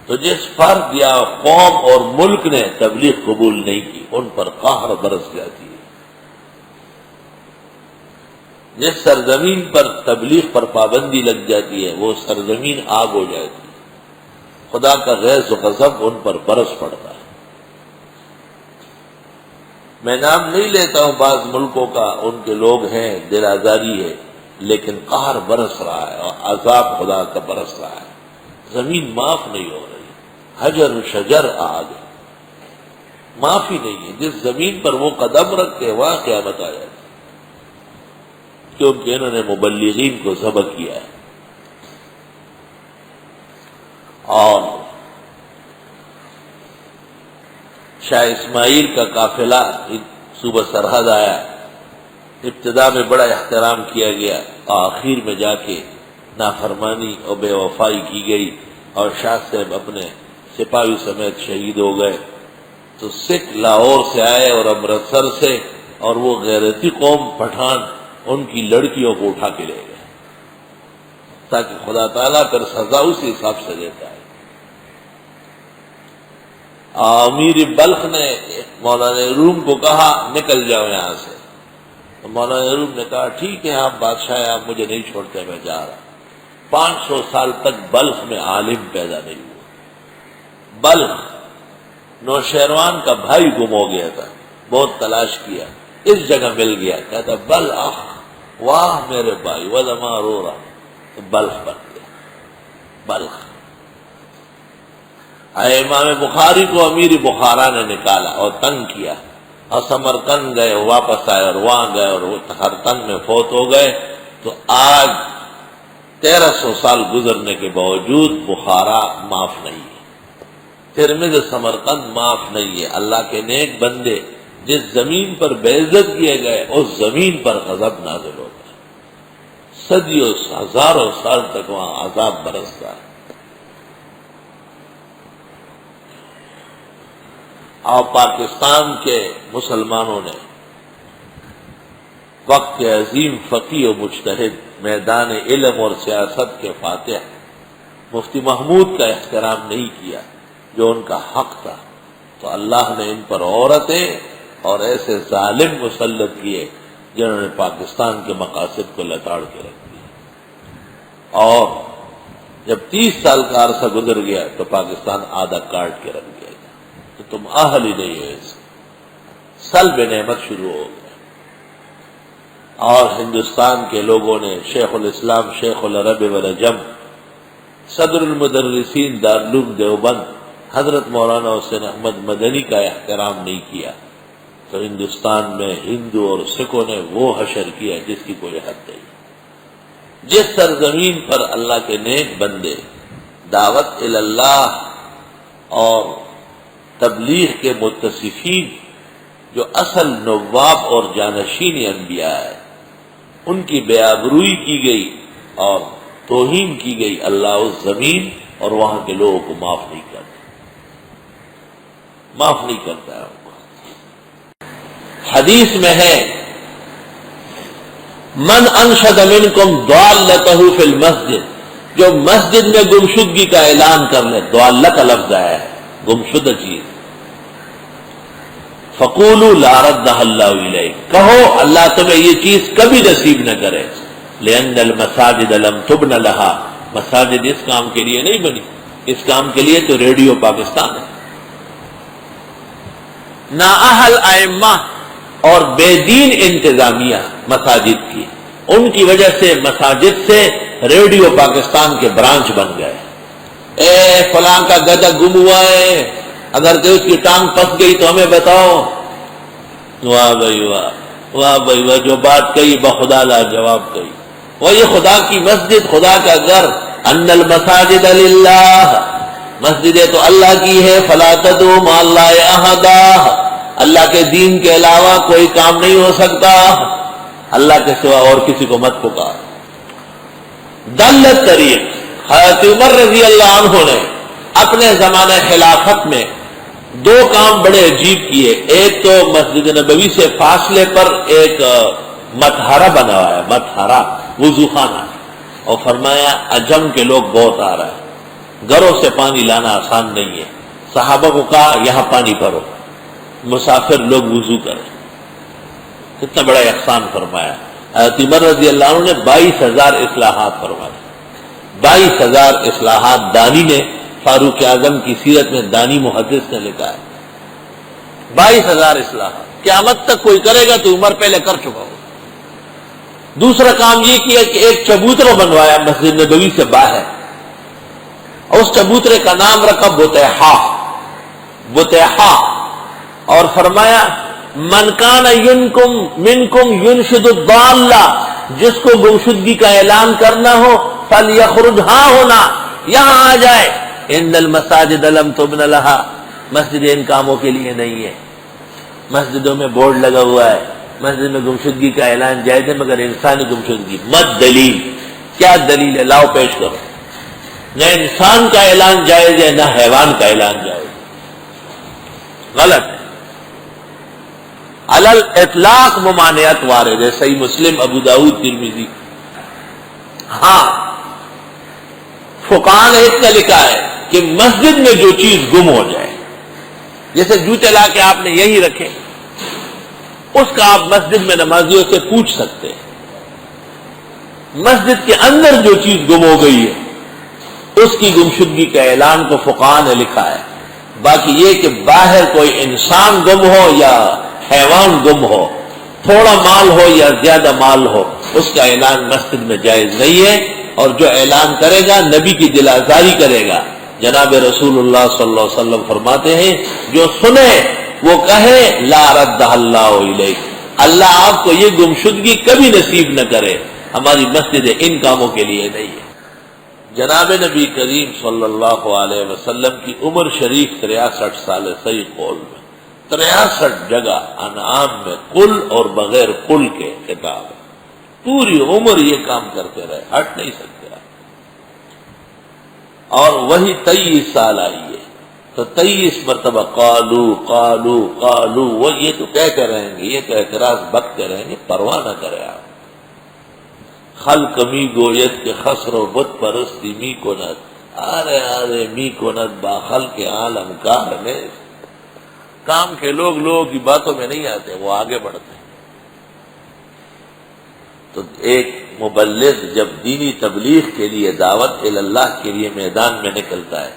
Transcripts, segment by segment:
تو جس فرد یا قوم اور ملک نے تبلیغ قبول نہیں کی ان پر قہر برس جاتی ہے۔ جس سرزمین پر تبلیغ پر پابندی لگ جاتی ہے وہ سرزمین آگ ہو جاتی ہے، خدا کا غیظ و غضب ان پر برس پڑتا ہے۔ میں نام نہیں لیتا ہوں بعض ملکوں کا، ان کے لوگ ہیں، دل آزاری ہے، لیکن قہر برس رہا ہے اور عذاب خدا کا برس رہا ہے، زمین معاف نہیں ہو رہی، حجر شجر آگ ہے، معافی نہیں ہے۔ جس زمین پر وہ قدم رکھتے وہاں قیامت آ جاتی، کیونکہ انہوں نے مبلغین کو ذبح کیا ہے۔ اور شاہ اسماعیل کا قافلہ صوبہ سرحد آیا، ابتدا میں بڑا احترام کیا گیا، آخر میں جا کے نافرمانی اور بے وفائی کی گئی اور شاہ صاحب اپنے سپاہی سمیت شہید ہو گئے۔ تو سکھ لاہور سے آئے اور امرتسر سے، اور وہ غیرتی قوم پٹھان ان کی لڑکیوں کو اٹھا کے لے گئے، تاکہ خدا تعالیٰ پھر سزا اسی حساب سے دیتا ہے۔ امیر بلخ نے مولانا روم کو کہا نکل جاؤ یہاں سے، تو مولانا روم نے کہا ٹھیک ہے آپ بادشاہ، آپ مجھے نہیں چھوڑتے، میں جا رہا۔ 500 سال تک بلخ میں عالم پیدا نہیں ہوا۔ بلخ نوشیروان کا بھائی گم ہو گیا تھا، بہت تلاش کیا، اس جگہ مل گیا، کہتا بلخ، واہ میرے بھائی، وَلَمَا رو رہا، تو بلخ بن گیا، بلخ۔ امام بخاری کو امیر بخارا نے نکالا اور تنگ کیا، اور سمرقند گئے، واپس آئے اور وہاں گئے اور وہ تخرتن میں فوت ہو گئے۔ تو آج 1300 سال گزرنے کے باوجود بخارا معاف نہیں ہے، ترمذ سمرقند معاف نہیں ہے۔ اللہ کے نیک بندے جس زمین پر بے عزت کیے گئے اس زمین پر غضب نازل ہوتا ہے، صدیوں ہزاروں سال تک وہاں عذاب برستا ہے۔ اور پاکستان کے مسلمانوں نے وقت کے عظیم فقیہ و مجتہد، میدان علم اور سیاست کے فاتح مفتی محمود کا احترام نہیں کیا جو ان کا حق تھا، تو اللہ نے ان پر عورتیں اور ایسے ظالم مسلط کیے جنہوں نے پاکستان کے مقاصد کو لتاڑ کے رکھ دیا۔ اور جب 30 سال کا عرصہ گزر گیا تو پاکستان آدھا کاٹ کے رکھ دیا گیا، تو تم اہل ہی نہیں ہو، اس سلب نعمت شروع ہو گیا۔ اور ہندوستان کے لوگوں نے شیخ الاسلام شیخ العرب والعجم صدر المدرسین دارالعلوم دیوبند حضرت مولانا حسین احمد مدنی کا احترام نہیں کیا، تو ہندوستان میں ہندو اور سکھوں نے وہ حشر کیا جس کی کوئی حد نہیں۔ جس سرزمین پر اللہ کے نیک بندے دعوت اللہ اور تبلیغ کے متصفین جو اصل نواب اور جانشین انبیاء ہے ان کی بے آبروئی کی گئی اور توہین کی گئی، اللہ اس زمین اور وہاں کے لوگوں کو معاف نہیں کرتا، معاف نہیں کرتا ہے۔ حدیث میں ہے من انشد منکم ضالتہ فی المسجد، جو مسجد میں گمشدگی کا اعلان کر لے، ضالہ کا لفظ آیا ہے، گمشدہ چیز، فقولوا لا ردہ اللہ الیک، کہو اللہ تمہیں یہ چیز کبھی نصیب نہ کرے، لأن المساجد لم تبن لها، مساجد اس کام کے لیے نہیں بنی، اس کام کے لیے تو ریڈیو پاکستان ہے۔ نااہل ائمہ اور بے دین انتظامیہ مساجد کی، ان کی وجہ سے مساجد سے ریڈیو پاکستان کے برانچ بن گئے۔ اے فلاں کا گدھا گم ہوا ہے، اگر کہ اس کی ٹانگ پھنس گئی تو ہمیں بتاؤ۔ واہ بھائی واہ، واہ بھائی واہ، جو بات کہی بخدا لا جواب کہی۔ وہ یہ خدا کی مسجد، خدا کا گھر، ان المساجد للہ، مسجدیں تو اللہ کی ہے، فلا تدعوا مع اللہ احدا، اللہ کے دین کے علاوہ کوئی کام نہیں ہو سکتا، اللہ کے سوا اور کسی کو مت پکار۔ دلت طریق، حضرت عمر رضی اللہ عنہ نے اپنے زمانہ خلافت میں 2 کام بڑے عجیب کیے۔ ایک تو مسجد نبوی سے فاصلے پر ایک مطہرہ بنا ہوا ہے، مطہرہ وضو خانہ، اور فرمایا عجم کے لوگ بہت آ رہا ہے، گھروں سے پانی لانا آسان نہیں ہے. صحابہ کو کہا یہاں پانی بھرو، مسافر لوگ وضو کریں. کتنا بڑا احسان فرمایا. حضرت عمر رضی اللہ عنہ نے 22,000 اصلاحات فرمائے. 22,000 اصلاحات دانی نے، فاروق اعظم کی سیرت میں دانی محدث نے لکھا ہے. 22,000 اصلاحات. قیامت تک کوئی کرے گا تو عمر پہلے کر چکا ہو. دوسرا کام یہ کیا کہ ایک چبوترا بنوایا مسجد نبوی سے باہر، اور اس چبوترے کا نام رکھا بطیحا. بطیحا. اور فرمایا من کان منکم ینشد الضالہ، جس کو گمشدگی کا اعلان کرنا ہو فلیخرج ہاں ہونا، یہاں آ جائے. ان المساجد لم تبن لہا، مسجد ان کاموں کے لیے نہیں ہے. مسجدوں میں بورڈ لگا ہوا ہے مسجد میں گمشدگی کا اعلان جائز ہے مگر انسانی گمشدگی مت. دلیل کیا دلیل ہے؟ لاؤ پیش کرو. نہ انسان کا اعلان جائز ہے نہ حیوان کا اعلان جائز ہے. غلط ہے. علل اطلاق ممانعت وارد ہے، صحیح مسلم، ابو داؤد، ترمذی. ہاں فقہاء نے اس کا لکھا ہے کہ مسجد میں جو چیز گم ہو جائے، جیسے جوتے لا کے آپ نے یہی رکھے، اس کا آپ مسجد میں نمازیوں سے پوچھ سکتے ہیں. مسجد کے اندر جو چیز گم ہو گئی ہے اس کی گمشدگی کا اعلان کو فقہاء نے لکھا ہے. باقی یہ کہ باہر کوئی انسان گم ہو یا حیوان گم ہو، تھوڑا مال ہو یا زیادہ مال ہو، اس کا اعلان مسجد میں جائز نہیں ہے. اور جو اعلان کرے گا نبی کی دل آزاری کرے گا. جناب رسول اللہ صلی اللہ علیہ وسلم فرماتے ہیں جو سنے وہ کہے لا رد اللہ الیک، اللہ آپ کو یہ گمشدگی کبھی نصیب نہ کرے. ہماری مسجد ان کاموں کے لیے نہیں ہے. جناب نبی کریم صلی اللہ علیہ وسلم کی عمر شریف 63 سال ہے. صحیح قول میں 63 جگہ انعام میں قل اور بغیر قل کے خطاب ہے. پوری عمر یہ کام کرتے رہے، ہٹ نہیں سکتے. اور وہی 23 سال آئی ہے تو 23 مرتبہ قالو قالو قالو، وہ یہ تو کہتے رہیں گے، یہ تو اعتراض بکتے رہیں گے، پرواہ نہ کرے آپ. خلق می گویت کے خسر و بت پرستی می کند، آرے آرے می کند با خلق عالم کار میں. کام کے لوگ لوگوں کی باتوں میں نہیں آتے، وہ آگے بڑھتے ہیں. تو ایک مبلغ جب دینی تبلیغ کے لیے، دعوت اللہ کے لیے میدان میں نکلتا ہے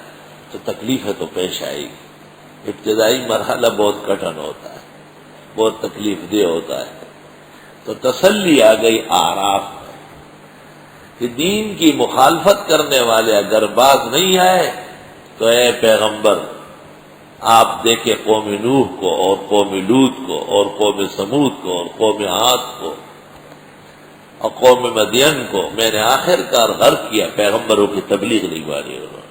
تو تکلیفیں تو پیش آئے گی. ابتدائی مرحلہ بہت کٹھن ہوتا ہے، بہت تکلیف دہ ہوتا ہے. تو تسلی آ گئی آراف کہ دین کی مخالفت کرنے والے اگر باز نہیں آئے تو اے پیغمبر آپ دیکھیں قوم نوح کو اور قوم لوط کو اور قوم سمود کو اور قوم عاد کو اور قوم مدین کو میں نے آخر کار غرق کیا. پیغمبروں کی تبلیغ نہیں مانی انہوں نے.